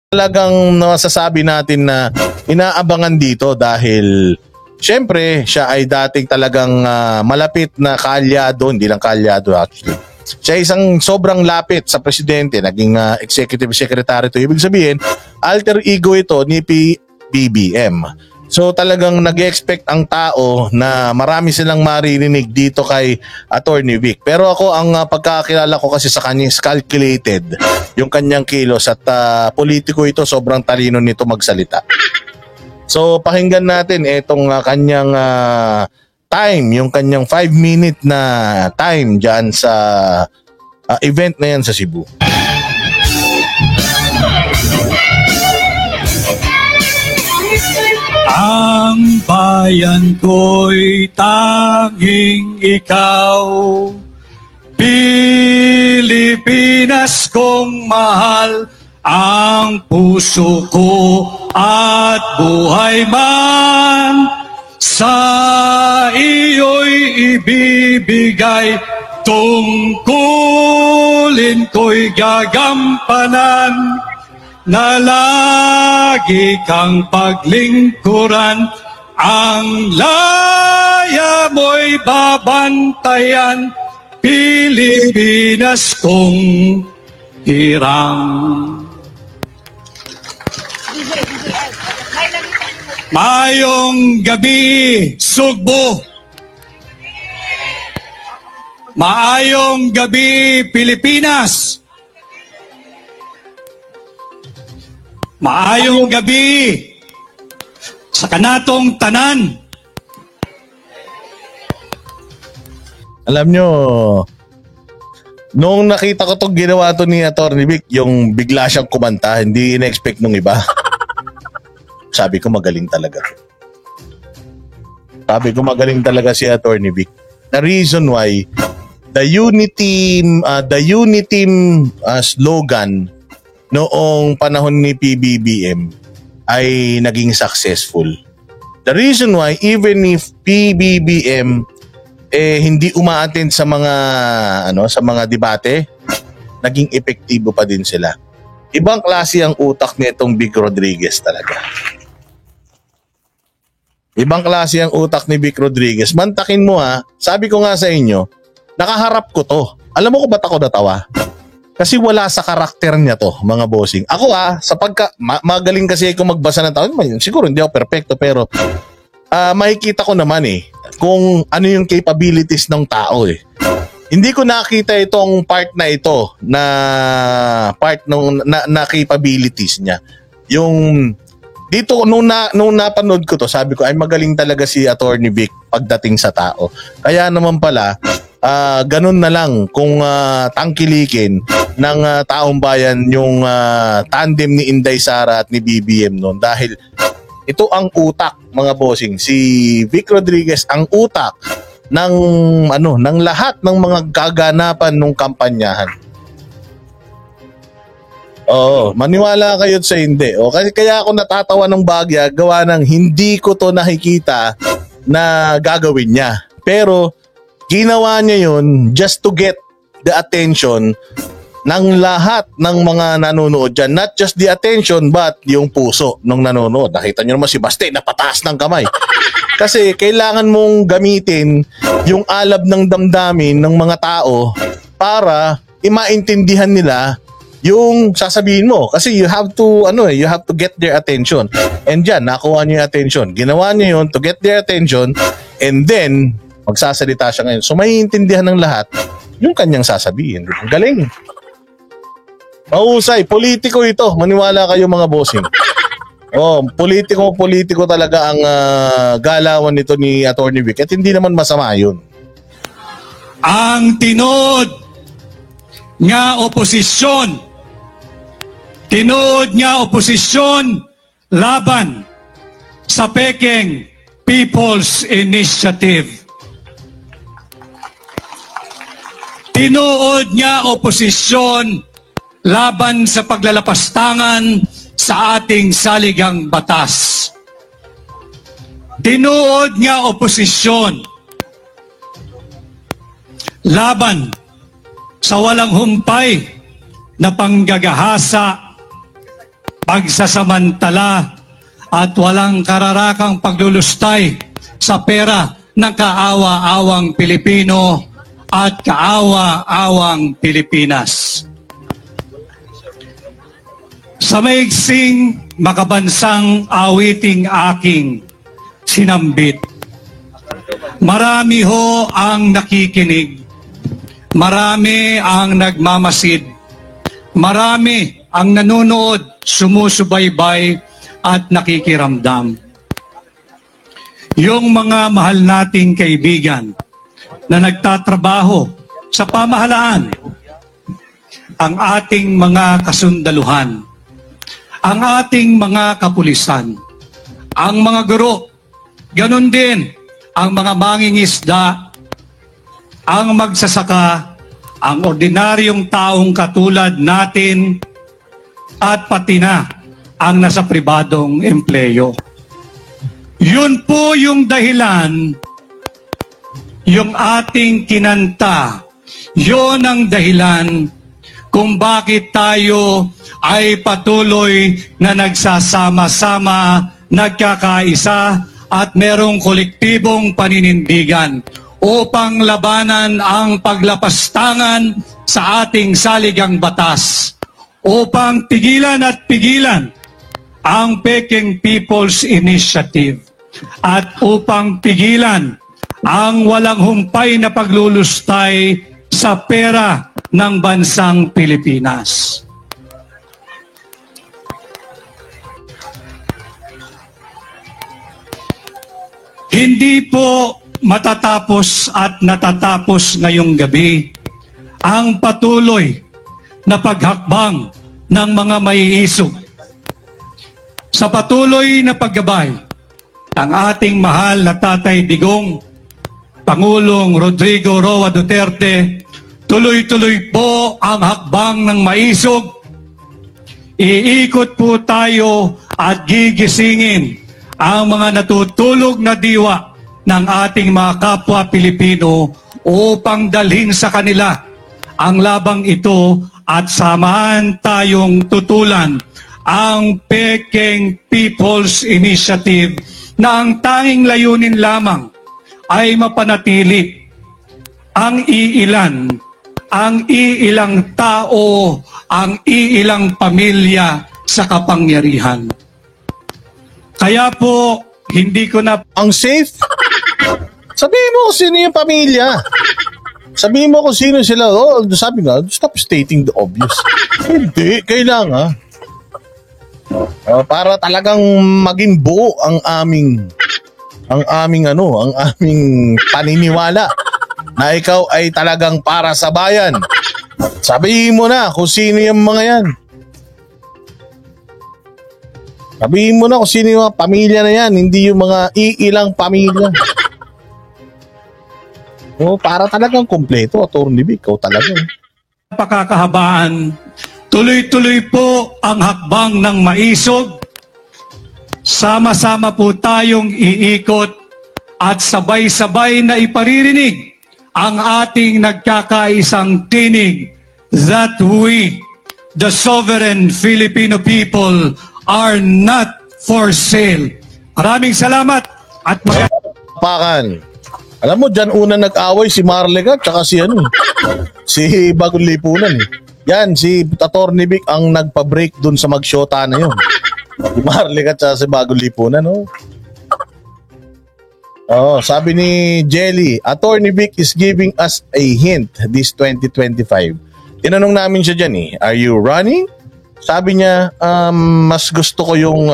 Talagang masasabi natin na inaabangan dito dahil syempre siya ay dating talagang malapit na kaalyado, hindi lang kaalyado actually. Siya isang sobrang lapit sa presidente, naging executive secretary to. Ibig sabihin, alter ego ito ni PBBM. So talagang nag-expect ang tao na marami silang maririnig dito kay Attorney Vic. Pero ako ang pagkakilala ko kasi sa kanya is calculated yung kanyang kilos at politiko ito, sobrang talino nito magsalita. So pakinggan natin itong kanyang time, yung kanyang 5-minute na time dyan sa event na yan sa Cebu. Ang bayan ko'y tanging ikaw, Pilipinas kong mahal, ang puso ko at buhay man, sa iyo'y ibibigay, tungkulin ko'y gagampanan, na lagi kang paglingkuran, ang laya mo'y babantayan, Pilipinas kong hirang. Maayong gabi, Sugbo. Maayong gabi, Pilipinas. Maayong gabi sa kanatong tanan. Alam nyo, nung nakita ko itong ginawa to ni Attorney Vic, yung bigla siyang kumanta, hindi in-expect nung iba. Sabi ko magaling talaga. Sabi ko magaling talaga si Attorney Vic. The reason why the unity slogan noong panahon ni PBBM ay naging successful. The reason why even if PBBM hindi umaattend sa mga debate, naging epektibo pa din sila. Ibang klase ang utak nitong Vic Rodriguez talaga. Ibang klase ang utak ni Vic Rodriguez. Mantakin mo sabi ko nga sa inyo, nakaharap ko to. Alam mo ko ba't ako natawa? Kasi wala sa karakter niya to, mga bossing. Ako sa magaling kasi ako magbasa ng tao. Siguro hindi ako perfecto pero makikita ko naman kung ano yung capabilities ng tao Hindi ko nakita itong part na ito na part na capabilities niya. Yung dito nung napanood ko to, sabi ko ay magaling talaga si Attorney Vic pagdating sa tao. Kaya naman pala ganun na lang kung tangkilikin ng taong bayan yung tandem ni Inday Sara at ni BBM noon dahil ito ang utak, mga bossing. Si Vic Rodriguez ang utak ng lahat ng mga kaganapan ng kampanyahan. Oo, maniwala kayo sa hindi. Kasi kaya ako natatawa ng bagya gawa ng hindi ko to nakikita na gagawin niya. Pero ginawa niya yun just to get the attention ng lahat ng mga nanonood dyan. Not just the attention but yung puso ng nanonood. Nakita nyo naman si Baste napataas ng kamay. Kasi kailangan mong gamitin yung alab ng damdamin ng mga tao para maintindihan nila yung sasabihin mo. Kasi you have to get their attention. And dyan, nakuha niyo yung attention. Ginawa niyo yun to get their attention and then magsasalita siya ngayon. So maiintindihan ng lahat yung kanyang sasabihin. Galing. Mahusay, politiko ito. Maniwala kayo mga bossing. Politiko talaga ang galawan nito ni Attorney Vic at hindi naman masama yun. Ang tinood nga oposisyon laban sa pekeng People's Initiative. Tinood nga oposisyon laban sa paglalapastangan sa ating saligang batas. Tinuod nga oposisyon laban sa walang humpay na panggagahasa pagsasamantala at walang kararakang paglulustay sa pera ng kaawa-awang Pilipino at kaawa-awang Pilipinas. Sa maigsing makabansang awiting aking sinambit, marami ho ang nakikinig, marami ang nagmamasid, marami ang nanonood, sumusubaybay at nakikiramdam. Yung mga mahal nating kaibigan na nagtatrabaho sa pamahalaan, ang ating mga kasundaluhan, ang ating mga kapulisan, ang mga guro, ganun din ang mga mangingisda, ang magsasaka, ang ordinaryong taong katulad natin, at pati na ang nasa pribadong empleyo. Yun po yung dahilan, yung ating kinanta, yun ang dahilan kung bakit tayo ay patuloy na nagsasama-sama, nagkakaisa at merong kolektibong paninindigan upang labanan ang paglapastangan sa ating saligang batas, upang pigilan at pigilan ang Peking People's Initiative at upang pigilan ang walang humpay na paglulustay sa pera ng bansang Pilipinas. Hindi po matatapos at natatapos ngayong gabi ang patuloy na paghakbang ng mga maiisog sa patuloy na paggabay ng ating mahal na Tatay Digong, Pangulong Rodrigo Roa Duterte. Tuloy-tuloy po ang hakbang ng maisog. Iikot po tayo at gigisingin ang mga natutulog na diwa ng ating mga kapwa Pilipino upang dalhin sa kanila ang labang ito at samahan tayong tutulan ang Peking People's Initiative na ang tanging layunin lamang ay mapanatili ang iilan, ang iilang tao, ang iilang pamilya sa kapangyarihan. Kaya po, hindi ko na... Ang safe? Sabihin mo kung sino yung pamilya. Sabihin mo kung sino sila. Oh, sabi nga, stop stating the obvious. Hindi, kailangan. Para talagang maging buo ang aming paniniwala na ikaw ay talagang para sa bayan. Sabihin mo na kung sino yung mga yan. Sabihin mo na kung sino yung mga pamilya na yan, hindi yung mga iilang pamilya. Para talagang kumpleto, Atty. Vic, ikaw talaga. Pakakahabaan, tuloy-tuloy po ang hakbang ng maisog. Sama-sama po tayong iikot at sabay-sabay na iparirinig ang ating nagkakaisang tinig that we, the sovereign Filipino people, are not for sale. Maraming salamat at Pakan. Alam mo, dyan una nag-away si Marlica tsaka si si Bagong Lipunan. Yan, si Atty. Vic ang nagpa-break dun sa magsyota na yun. Si Marlica tsaka si Bagong Lipunan, sabi ni Jelly, Atty. Vic is giving us a hint this 2025. Tinanong namin siya dyan are you running? Sabi niya, mas gusto ko yung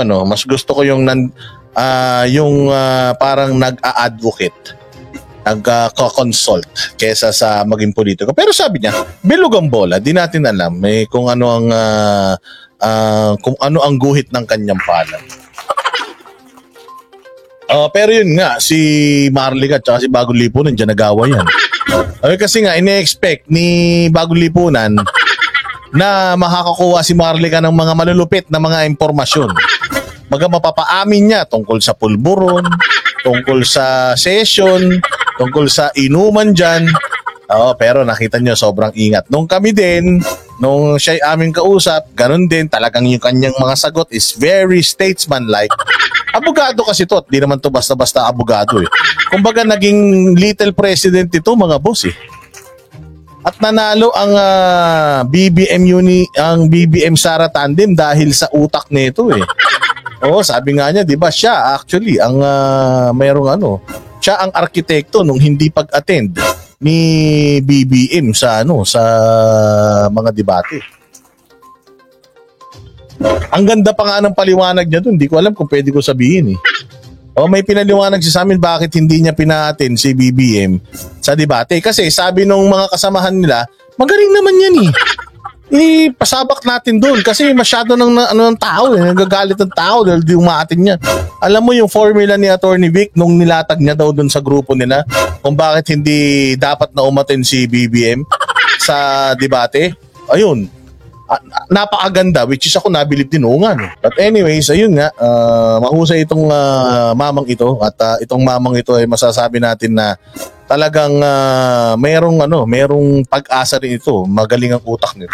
parang nag-a-advocate, nagka-consult kesa sa maging politiko. Pero sabi niya, bilog ang bola, di natin alam kung ano ang guhit ng kanyang pala. Pero yun nga, si Marlica at si Bagong Lipunan dyan nag-away yan. Kasi nga, ine-expect ni Bagong Lipunan na makakakuha si Marlica ng mga malulupit na mga impormasyon. Mapapaamin niya tungkol sa pulburon, tungkol sa session, tungkol sa inuman dyan. Pero nakita niyo sobrang ingat. Nung kami din, Nung siya'y aming kausap, ganun din, talagang yung kanyang mga sagot is very statesman-like. Abogado kasi to, at di naman to basta-basta abogado eh. Kumbaga naging little president ito mga boss eh. At nanalo ang BBM Sara tandem dahil sa utak nito eh. Oo, sabi nga niya, 'di ba, siya actually ang siya ang arkitekto nung hindi pag-attend ni BBM sa mga debate. Ang ganda pa nga ng paliwanag niya doon, hindi ko alam kung pwede ko sabihin eh. O may pinaliwanag siya sa amin bakit hindi niya pina-attend si BBM sa debate. Kasi sabi nung mga kasamahan nila, magaling naman yan eh. Pasabak natin doon kasi masyado ng tao eh. Nagagalit ng tao dahil di umaatin yan. Alam mo yung formula ni Attorney Vic nung nilatag niya daw doon sa grupo nila kung bakit hindi dapat na umattend si BBM sa debate? Ayun. Napakaganda, which is ako nabilib din nga. But anyways, ayun nga, mahusay itong mamang ito at itong mamang ito ay masasabi natin na talagang merong pag-asa rin ito, magaling ang utak nito.